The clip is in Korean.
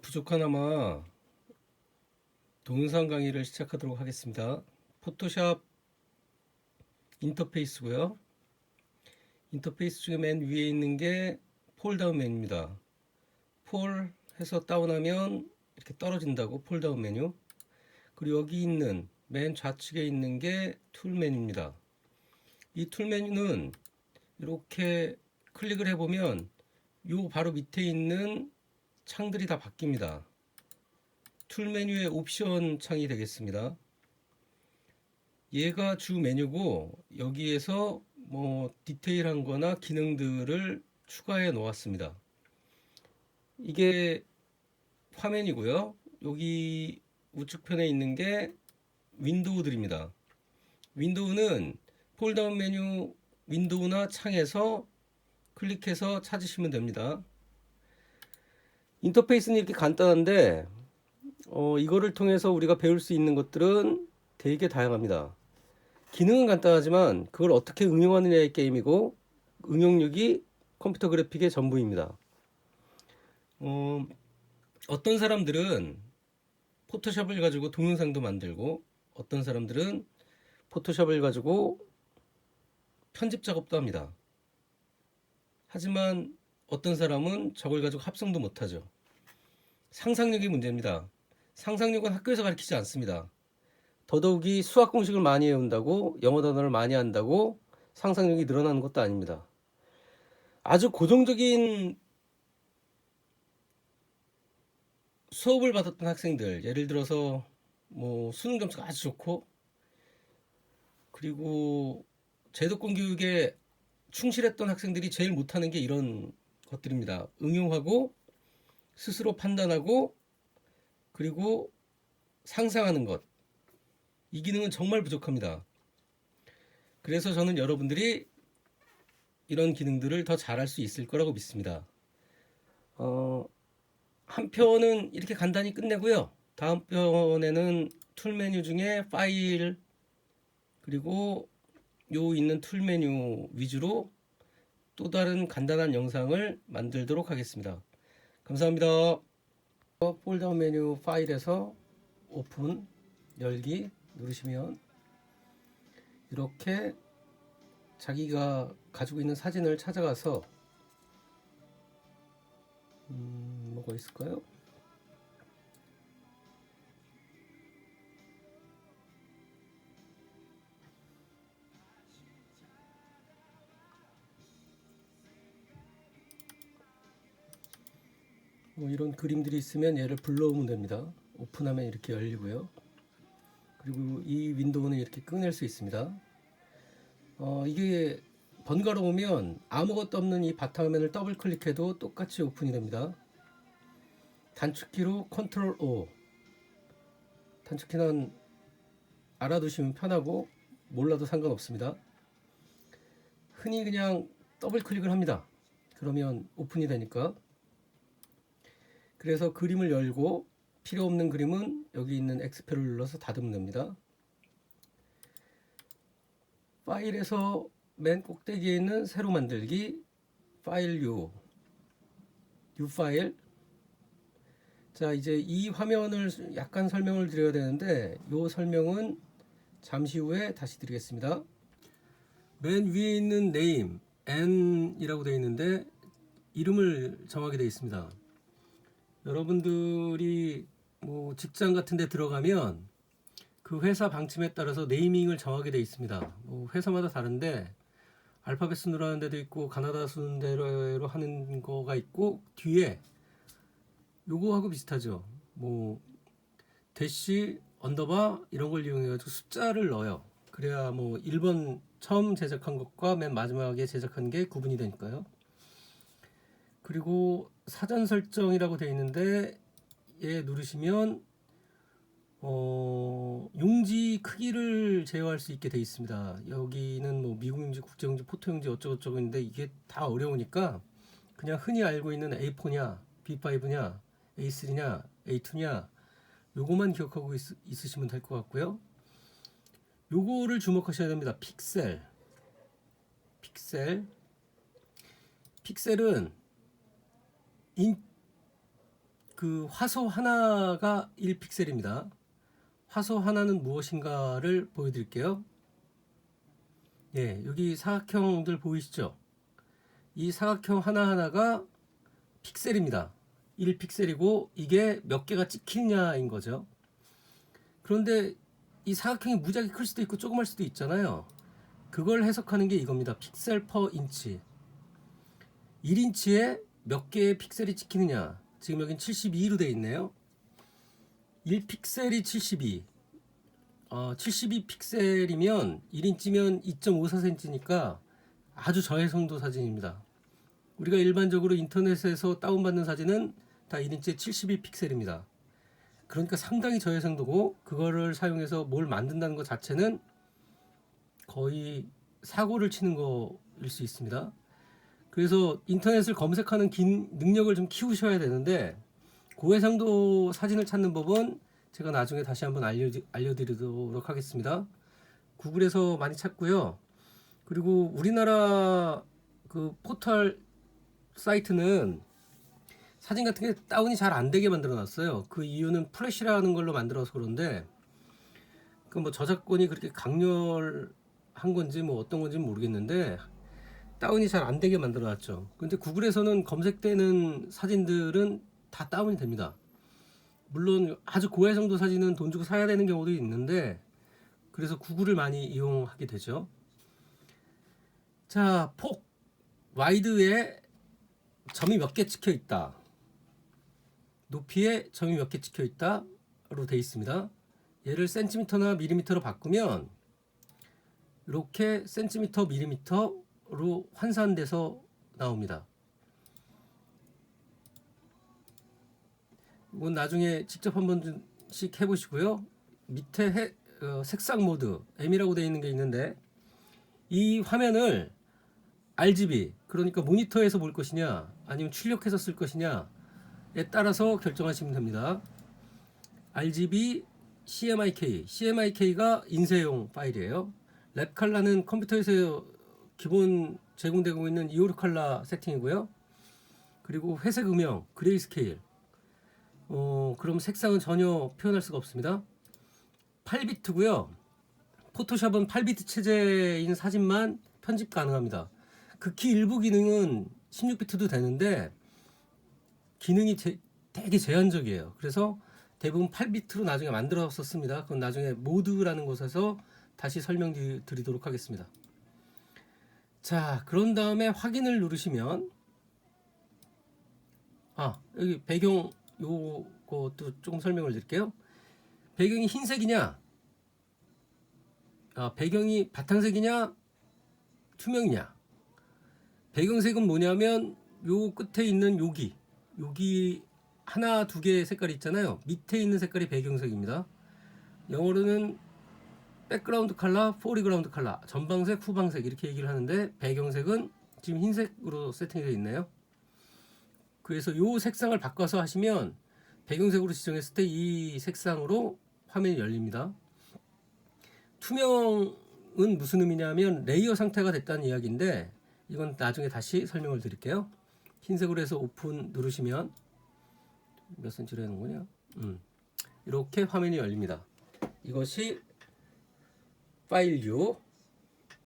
부족하나마 동영상 강의를 시작하도록 하겠습니다. 포토샵 인터페이스고요. 인터페이스 중에 맨 위에 있는 게 폴다운 메뉴입니다. 폴 해서 다운하면 이렇게 떨어진다고 폴다운 메뉴. 그리고 여기 있는 맨 좌측에 있는 게 툴 메뉴입니다. 이 툴 메뉴는 이렇게 클릭을 해보면 요 바로 밑에 있는 창들이 다 바뀝니다. 툴 메뉴의 옵션 창이 되겠습니다. 얘가 주 메뉴고 여기에서 뭐 디테일한 거나 기능들을 추가해 놓았습니다. 이게 화면이고요. 여기 우측편에 있는 게 윈도우들입니다. 윈도우는 폴다운 메뉴 윈도우나 창에서 클릭해서 찾으시면 됩니다. 인터페이스는 이렇게 간단한데 이거를 통해서 우리가 배울 수 있는 것들은 되게 다양합니다. 기능은 간단하지만 그걸 어떻게 응용하느냐의 게임이고 응용력이 컴퓨터 그래픽의 전부입니다. 어떤 사람들은 포토샵을 가지고 동영상도 만들고 어떤 사람들은 포토샵을 가지고 편집 작업도 합니다. 하지만 어떤 사람은 저걸 가지고 합성도 못하죠. 상상력이 문제입니다. 상상력은 학교에서 가르치지 않습니다. 더더욱이 수학 공식을 많이 외운다고 영어 단어를 많이 한다고 상상력이 늘어나는 것도 아닙니다. 아주 고정적인 수업을 받았던 학생들, 예를 들어서 뭐 수능 점수가 아주 좋고 그리고 제도권 교육에 충실했던 학생들이 제일 못하는 게 이런 것들입니다. 응용하고 스스로 판단하고 그리고 상상하는 것. 이 기능은 정말 부족합니다. 그래서 저는 여러분들이 이런 기능들을 더 잘할 수 있을 거라고 믿습니다. 한 편은 이렇게 간단히 끝내고요. 다음 편에는 툴 메뉴 중에 파일 그리고 요 있는 툴 메뉴 위주로 또 다른 간단한 영상을 만들도록 하겠습니다. 감사합니다. 폴다운 메뉴 파일에서 오픈 열기 누르시면 이렇게 자기가 가지고 있는 사진을 찾아가서 뭐가 있을까요? 뭐 이런 그림들이 있으면 얘를 불러오면 됩니다. 오픈하면 이렇게 열리고요. 그리고 이 윈도우는 이렇게 꺼낼 수 있습니다. 이게 번거로우면 아무것도 없는 이 바탕화면을 더블 클릭해도 똑같이 오픈이 됩니다. 단축키로 컨트롤 O. 단축키는 알아두시면 편하고 몰라도 상관없습니다. 흔히 그냥 더블 클릭을 합니다. 그러면 오픈이 되니까. 그래서 그림을 열고 필요 없는 그림은 여기 있는 X표를 눌러서 닫으면 됩니다. 파일에서 맨 꼭대기에 있는 새로 만들기 파일 U 파일. 자, 이제 이 화면을 약간 설명을 드려야 되는데 이 설명은 잠시 후에 다시 드리겠습니다. 맨 위에 있는 name n이라고 되어 있는데 이름을 정하게 되어 있습니다. 여러분들이 뭐 직장 같은 데 들어가면 그 회사 방침에 따라서 네이밍을 정하게 되어 있습니다. 뭐 회사마다 다른데 알파벳 순으로 하는 데도 있고 가나다 순대로 하는 거가 있고 뒤에 요거하고 비슷하죠. 뭐 대시 언더바 이런 걸 이용해 가지고 숫자를 넣어요. 그래야 뭐 1번 처음 제작한 것과 맨 마지막에 제작한 게 구분이 되니까요. 그리고 사전 설정이라고 되어 있는데 얘 누르시면 용지 크기를 제어할 수 있게 되어 있습니다. 여기는 뭐 미국 용지, 국제 용지, 포토 용지 어쩌고저쩌고 있는데 이게 다 어려우니까 그냥 흔히 알고 있는 A4냐, B5냐, A3냐, A2냐 요거만 기억하고 있으시면 될 것 같고요. 요거를 주목하셔야 됩니다. 픽셀은 그 화소 하나가 1픽셀입니다. 화소 하나는 무엇인가를 보여드릴게요. 예, 여기 사각형들 보이시죠? 이 사각형 하나하나가 픽셀입니다. 1픽셀이고 이게 몇 개가 찍히냐인 거죠. 그런데 이 사각형이 무지하게 클 수도 있고 조그말 수도 있잖아요. 그걸 해석하는 게 이겁니다. 픽셀 퍼 인치. 1인치에 몇 개의 픽셀이 찍히느냐. 지금 여긴 72로 되어 있네요. 1픽셀이 72. 72픽셀이면 1인치면 2.54cm니까 아주 저해상도 사진입니다. 우리가 일반적으로 인터넷에서 다운받는 사진은 다 1인치에 72픽셀입니다. 그러니까 상당히 저해상도고 그거를 사용해서 뭘 만든다는 것 자체는 거의 사고를 치는 거일 수 있습니다. 그래서 인터넷을 검색하는 능력을 좀 키우셔야 되는데 고해상도 사진을 찾는 법은 제가 나중에 다시 한번 알려드리도록 하겠습니다. 구글에서 많이 찾고요. 그리고 우리나라 그 포털 사이트는 사진 같은 게 다운이 잘 안 되게 만들어 놨어요. 그 이유는 플래시라는 걸로 만들어서 그런데 그 뭐 저작권이 그렇게 강렬한 건지 뭐 어떤 건지 모르겠는데 다운이 잘 안 되게 만들어 놨죠. 근데 구글에서는 검색되는 사진들은 다 다운이 됩니다. 물론 아주 고해상도 사진은 돈 주고 사야 되는 경우도 있는데 그래서 구글을 많이 이용하게 되죠. 자, 폭 와이드에 점이 몇 개 찍혀 있다. 높이에 점이 몇 개 찍혀 있다로 되어 있습니다. 얘를 센티미터나 밀리미터로 바꾸면 이렇게 센티미터, 밀리미터로 환산돼서 나옵니다. 이건 나중에 직접 한 번씩 해보시고요. 밑에 색상 모드 M이라고 되어 있는 게 있는데 이 화면을 RGB 그러니까 모니터에서 볼 것이냐 아니면 출력해서 쓸 것이냐에 따라서 결정하시면 됩니다. RGB, CMYK가 인쇄용 파일이에요. 랩 컬러는 컴퓨터에서 기본 제공되고 있는 256 컬러 세팅이고요. 그리고 회색 음영, 그레이스케일. 그럼 색상은 전혀 표현할 수가 없습니다. 8비트고요. 포토샵은 8비트 체제인 사진만 편집 가능합니다. 극히 일부 기능은 16비트도 되는데 기능이 되게 제한적이에요. 그래서 대부분 8비트로 나중에 만들었었습니다. 그건 나중에 모드라는 곳에서 다시 설명드리도록 하겠습니다. 자, 그런 다음에 확인을 누르시면 여기 배경 요것도 조금 설명을 드릴게요. 배경이 흰색이냐 배경이 바탕색이냐 투명이냐. 배경색은 뭐냐면 요 끝에 있는 여기 하나 두 개의 색깔이 있잖아요. 밑에 있는 색깔이 배경색입니다. 영어로는 백그라운드 컬러, 포리그라운드 컬러, 전방색, 후방색 이렇게 얘기를 하는데 배경색은 지금 흰색으로 세팅되어 있네요. 그래서 요 색상을 바꿔서 하시면 배경색으로 지정했을 때 이 색상으로 화면이 열립니다. 투명은 무슨 의미냐면 레이어 상태가 됐다는 이야기인데 이건 나중에 다시 설명을 드릴게요. 흰색으로 해서 오픈 누르시면 몇 cm로 해놓은 거냐? 이렇게 화면이 열립니다. 이것이 파일 뷰